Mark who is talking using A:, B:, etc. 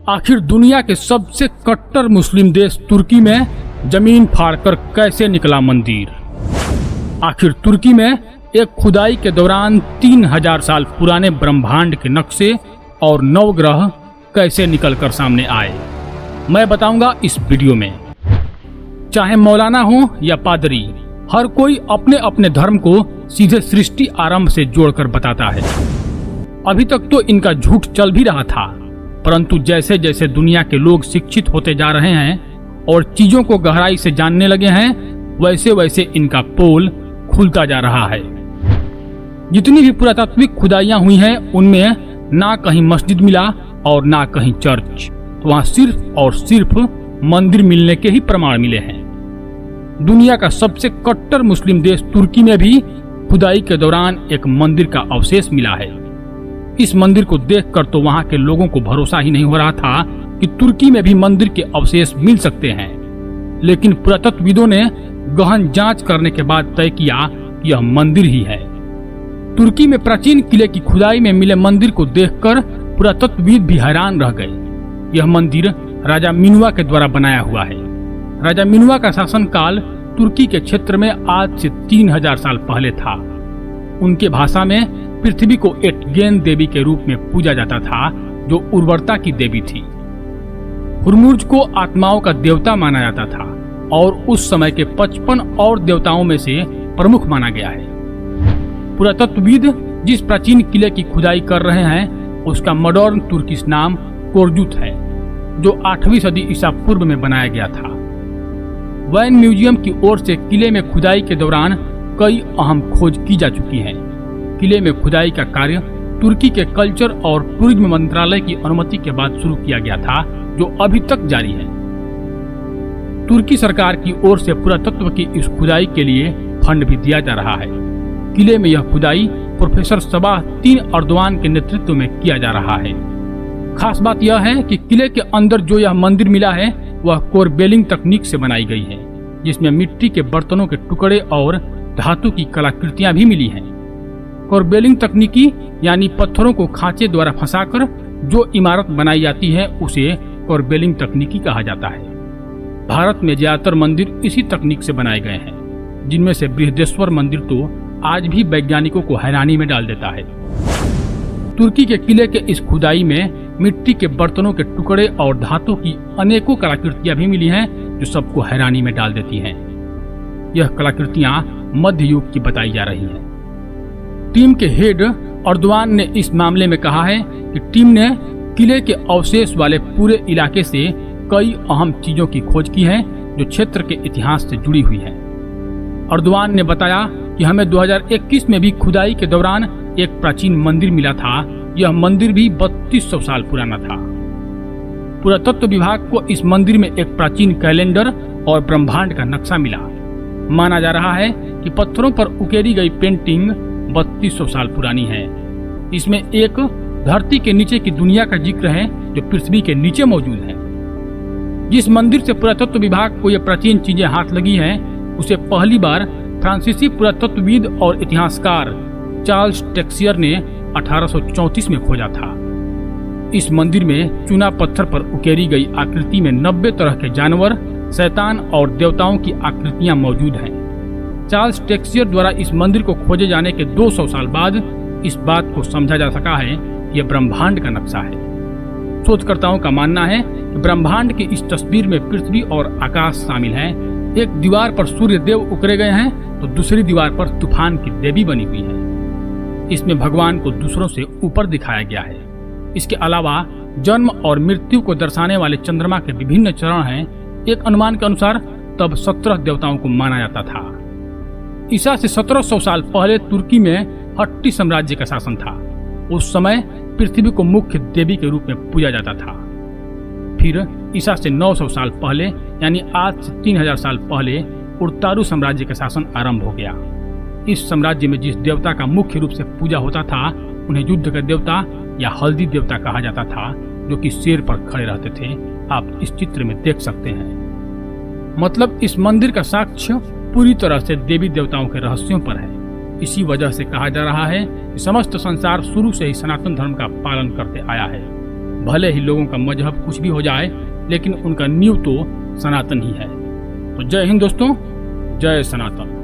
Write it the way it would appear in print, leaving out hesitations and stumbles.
A: आखिर दुनिया के सबसे कट्टर मुस्लिम देश तुर्की में जमीन फाड़कर कैसे निकला मंदिर? आखिर तुर्की में एक खुदाई के दौरान 3000 साल पुराने ब्रह्मांड के नक्शे और नवग्रह कैसे निकलकर सामने आए, मैं बताऊंगा इस वीडियो में। चाहे मौलाना हो या पादरी, हर कोई अपने अपने धर्म को सीधे सृष्टि आरंभ से जोड़कर बताता है। अभी तक तो इनका झूठ चल भी रहा था, परंतु जैसे जैसे दुनिया के लोग शिक्षित होते जा रहे हैं और चीजों को गहराई से जानने लगे हैं, वैसे वैसे इनका पोल खुलता जा रहा है। जितनी भी पुरातात्विक खुदाइयां हुई हैं, उनमें ना कहीं मस्जिद मिला और ना कहीं चर्च, वहां सिर्फ और सिर्फ मंदिर मिलने के ही प्रमाण मिले हैं। दुनिया का सबसे कट्टर मुस्लिम देश तुर्की में भी खुदाई के दौरान एक मंदिर का अवशेष मिला है। इस मंदिर को देखकर तो वहां के लोगों को भरोसा ही नहीं हो रहा था कि तुर्की में भी मंदिर के अवशेष मिल सकते हैं, लेकिन पुरातत्वविदों ने गहन जांच करने के बाद तय किया कि यह मंदिर ही है। तुर्की में प्राचीन किले की खुदाई में मिले मंदिर को देखकर पुरातत्वविद भी हैरान रह गए। यह मंदिर राजा मिनुआ के द्वारा बनाया हुआ है। राजा मिनुआ का शासनकाल तुर्की के क्षेत्र में आज से 3000 साल पहले था। उनके भाषा में पृथ्वी को एटगेन देवी के रूप में पूजा जाता था, जो उर्वरता की देवी थी। हुरमुर्ज को आत्माओं का देवता माना जाता था और उस समय के 55 और देवताओं में से प्रमुख माना गया है। पुरातत्वविद जिस प्राचीन किले की खुदाई कर रहे हैं, उसका मॉडर्न तुर्किश नाम कोरजुत है, जो 8वीं सदी ईसा पूर्व में बनाया गया था। वैन म्यूजियम की ओर से किले में खुदाई के दौरान कई अहम खोज की जा चुकी हैं। किले में खुदाई का कार्य तुर्की के कल्चर और टूरिज्म मंत्रालय की अनुमति के बाद शुरू किया गया था, जो अभी तक जारी है। तुर्की सरकार की ओर से पुरातत्व की इस खुदाई के लिए फंड भी दिया जा रहा है। किले में यह खुदाई प्रोफेसर सबाह 3 अर्दवान के नेतृत्व में किया जा रहा है। खास बात यह है कि किले के अंदर जो यह मंदिर मिला है, वह कोरबेलिंग तकनीक से बनाई गई है, जिसमें मिट्टी के बर्तनों के टुकड़े और धातु की कलाकृतियां भी मिली हैं। कोरबेलिंग तकनीकी यानी पत्थरों को खांचे द्वारा फंसाकर जो इमारत बनाई जाती है, उसे कोरबेलिंग तकनीकी कहा जाता है। भारत में ज्यादातर मंदिर इसी तकनीक से बनाए गए हैं, जिनमें से बृहदेश्वर मंदिर तो आज भी वैज्ञानिकों को हैरानी में डाल देता है। तुर्की के किले के इस खुदाई में मिट्टी के बर्तनों के टुकड़े और धातु की अनेकों कलाकृतियां भी मिली हैं, जो सबको हैरानी में डाल देती हैं। यह कलाकृतियां मध्य युग की बताई जा रही हैं। टीम के हेड अर्दवान ने इस मामले में कहा है कि टीम ने किले के अवशेष वाले पूरे इलाके से कई अहम चीजों की खोज की है, जो क्षेत्र के इतिहास से जुड़ी हुई है। अर्दवान ने बताया कि हमें 2021 में भी खुदाई के दौरान एक प्राचीन मंदिर मिला था। यह मंदिर भी 3200 साल पुराना था। पुरातत्व विभाग को इस मंदिर में एक प्राचीन कैलेंडर और ब्रह्मांड का नक्शा मिला। माना जा रहा है कि पत्थरों पर उकेरी गई पेंटिंग 3200 साल पुरानी है। इसमें एक धरती के नीचे की दुनिया का जिक्र है, जो पृथ्वी के नीचे मौजूद है। जिस मंदिर से पुरातत्व विभाग को यह प्राचीन चीजें हाथ लगी हैं, उसे पहली बार फ्रांसीसी पुरातत्वविद और इतिहासकार चार्ल्स टेक्सियर ने 1834 में खोजा था। इस मंदिर में चूना पत्थर पर उकेरी गई आकृति में 90 तरह के जानवर, शैतान और देवताओं की आकृतियां मौजूद हैं। चार्ल्स टेक्सियर द्वारा इस मंदिर को खोजे जाने के 200 साल बाद इस बात को समझा जा सका है कि यह ब्रह्मांड का नक्शा है। शोधकर्ताओं का मानना है कि ब्रह्मांड की इस तस्वीर में पृथ्वी और आकाश शामिल हैं। एक दीवार पर सूर्य देव उकरे गए हैं, तो दूसरी दीवार पर तूफान की देवी बनी हुई है। इसमें भगवान को दूसरों से ऊपर दिखाया गया है। इसके अलावा जन्म और मृत्यु को दर्शाने वाले चंद्रमा के विभिन्न चरण हैं। एक अनुमान के अनुसार तब 17 देवताओं को माना जाता था। ईसा से 1700 साल पहले तुर्की में हट्टी साम्राज्य का शासन था। उस समय पृथ्वी को मुख्य देवी के रूप में पूजा जाता था। फिर ईसा से 900 साल पहले, यानी आज से 3000 साल पहले, उर्तारू साम्राज्य का शासन आरंभ हो गया। इस साम्राज्य में जिस देवता का मुख्य रूप से पूजा होता था, उन्हें युद्ध का देवता या हल्दी देवता कहा जाता था, जो कि शेर पर खड़े रहते थे। आप इस चित्र में देख सकते हैं। मतलब इस मंदिर का साक्ष्य पूरी तरह से देवी देवताओं के रहस्यों पर है। इसी वजह से कहा जा रहा है कि समस्त संसार शुरू से ही सनातन धर्म का पालन करते आया है। भले ही लोगों का मजहब कुछ भी हो जाए, लेकिन उनका नींव तो सनातन ही है। तो जय हिंद दोस्तों, जय सनातन।